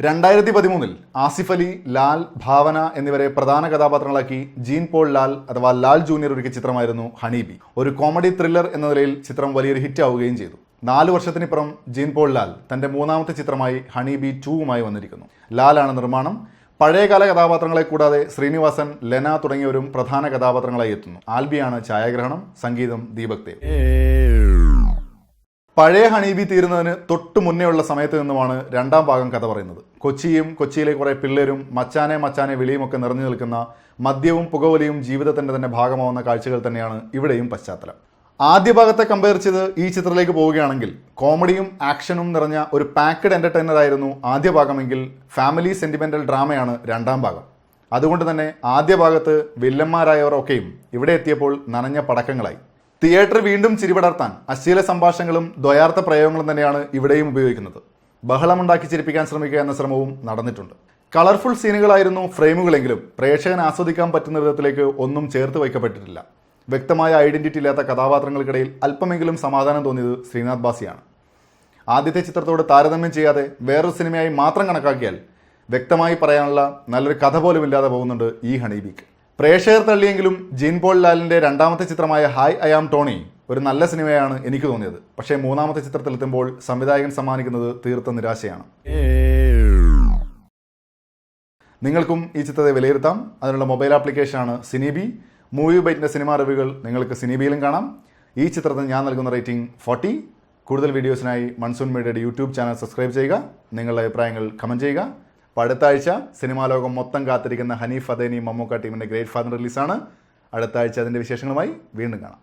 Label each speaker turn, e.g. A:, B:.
A: 2013 ആസിഫ് അലി, ലാൽ, ഭാവന എന്നിവരെ പ്രധാന കഥാപാത്രങ്ങളാക്കി gene Paul Lal അഥവാ ലാൽ ജൂനിയർ ഒരുക്കിയ ചിത്രമായിരുന്നു ഹണീബി. ഒരു കോമഡി ത്രില്ലർ എന്ന നിലയിൽ ചിത്രം വലിയൊരു ഹിറ്റ് ആവുകയും ചെയ്തു. 4 വർഷത്തിനിപ്പുറം ജീൻ പോൾ ലാൽ തന്റെ 3ാമത്തെ ചിത്രമായി ഹണീബി 2വുമായി വന്നിരിക്കുന്നു. ലാലാണ് നിർമ്മാണം. പഴയകാല കഥാപാത്രങ്ങളെ കൂടാതെ ശ്രീനിവാസൻ, ലെന തുടങ്ങിയവരും പ്രധാന കഥാപാത്രങ്ങളായി എത്തുന്നു. ആൽബിയാണ് ഛായാഗ്രഹണം, സംഗീതം ദീപക് ദേവ്. പഴയ ഹണീബി തീരുന്നതിന് തൊട്ടു മുന്നേയുള്ള സമയത്ത് നിന്നുമാണ് 2ാം ഭാഗം കഥ പറയുന്നത്. കൊച്ചിയും കൊച്ചിയിലെ കുറേ പിള്ളേരും മച്ചാനെ മച്ചാനെ വിളിയുമൊക്കെ നിറഞ്ഞു നിൽക്കുന്ന മദ്യവും പുകവലിയും ജീവിതത്തിൻ്റെ തന്നെ ഭാഗമാവുന്ന കാഴ്ചകൾ തന്നെയാണ് ഇവിടെയും പശ്ചാത്തലം. ആദ്യ ഭാഗത്തെ കമ്പയർ ചെയ്ത് ഈ ചിത്രത്തിലേക്ക് പോവുകയാണെങ്കിൽ കോമഡിയും ആക്ഷനും നിറഞ്ഞ ഒരു പാക്ക്ഡ് എൻ്റർടൈനർ ആയിരുന്നു ആദ്യ ഭാഗമെങ്കിൽ ഫാമിലി സെൻറ്റിമെൻ്റൽ ഡ്രാമയാണ് 2ാം ഭാഗം. അതുകൊണ്ട് തന്നെ ആദ്യ ഭാഗത്ത് വില്ലന്മാരായവർ ഒക്കെയും ഇവിടെ എത്തിയപ്പോൾ നനഞ്ഞ പടക്കങ്ങളായി. തിയേറ്റർ വീണ്ടും ചിരിപടർത്താൻ അശ്ലീല സംഭാഷണങ്ങളും ദ്വയാർത്ഥ പ്രയോഗങ്ങളും തന്നെയാണ് ഇവിടെയും ഉപയോഗിക്കുന്നത്. ബഹളമുണ്ടാക്കി ചിരിപ്പിക്കാൻ ശ്രമിക്കുക എന്ന ശ്രമവും നടന്നിട്ടുണ്ട്. കളർഫുൾ സീനുകളായിരുന്നു ഫ്രെയിമുകളെങ്കിലും പ്രേക്ഷകന് ആസ്വദിക്കാൻ പറ്റുന്ന വിധത്തിലേക്ക് ഒന്നും ചേർത്ത് വയ്ക്കപ്പെട്ടിട്ടില്ല. വ്യക്തമായ ഐഡന്റിറ്റി ഇല്ലാത്ത കഥാപാത്രങ്ങൾക്കിടയിൽ അല്പമെങ്കിലും സമാധാനം തോന്നിയത് ശ്രീനാഥ് ബാസിയാണ്. ആദ്യത്തെ ചിത്രത്തോട് താരതമ്യം ചെയ്യാതെ വേറൊരു സിനിമയായി മാത്രം കണക്കാക്കിയാൽ വ്യക്തമായി പറയാനുള്ള നല്ലൊരു കഥ പോലും ഇല്ലാതെ പോകുന്നുണ്ട് ഈ ഹണീബിക്ക്. പ്രേക്ഷകർ തള്ളിയെങ്കിലും ജീൻ പോൾ ലാലിൻ്റെ 2ാമത്തെ ചിത്രമായ ഹായ് ഐ ആം ടോണി ഒരു നല്ല സിനിമയാണ് എനിക്ക് തോന്നിയത്. പക്ഷേ 3ാമത്തെ ചിത്രത്തിലെത്തുമ്പോൾ സംവിധായകൻ സമ്മാനിക്കുന്നത് തീർത്ത നിരാശയാണ്. നിങ്ങൾക്കും ഈ ചിത്രത്തെ വിലയിരുത്താം. അതിനുള്ള മൊബൈൽ ആപ്ലിക്കേഷനാണ് സിനിബി. മൂവി ബൈറ്റിൻ്റെ സിനിമാ റിവ്യൂകൾ നിങ്ങൾക്ക് സിനിബിയിലും കാണാം. ഈ ചിത്രത്തിന് ഞാൻ നൽകുന്ന റേറ്റിംഗ് 40. കൂടുതൽ വീഡിയോസിനായി മൺസൂൺ മീഡിയയുടെ യൂട്യൂബ് ചാനൽ സബ്സ്ക്രൈബ് ചെയ്യുക. നിങ്ങളുടെ അഭിപ്രായങ്ങൾ കമൻറ്റ് ചെയ്യുക. അപ്പോൾ അടുത്ത ആഴ്ച സിനിമാ ലോകം മൊത്തം കാത്തിരിക്കുന്ന ഹനീഫ് അദേനി മമ്മൂക്ക ടീമിൻ്റെ ഗ്രേറ്റ് ഫാദർ റിലീസാണ്. അടുത്ത ആഴ്ച അതിൻ്റെ വിശേഷങ്ങളുമായി വീണ്ടും കാണാം.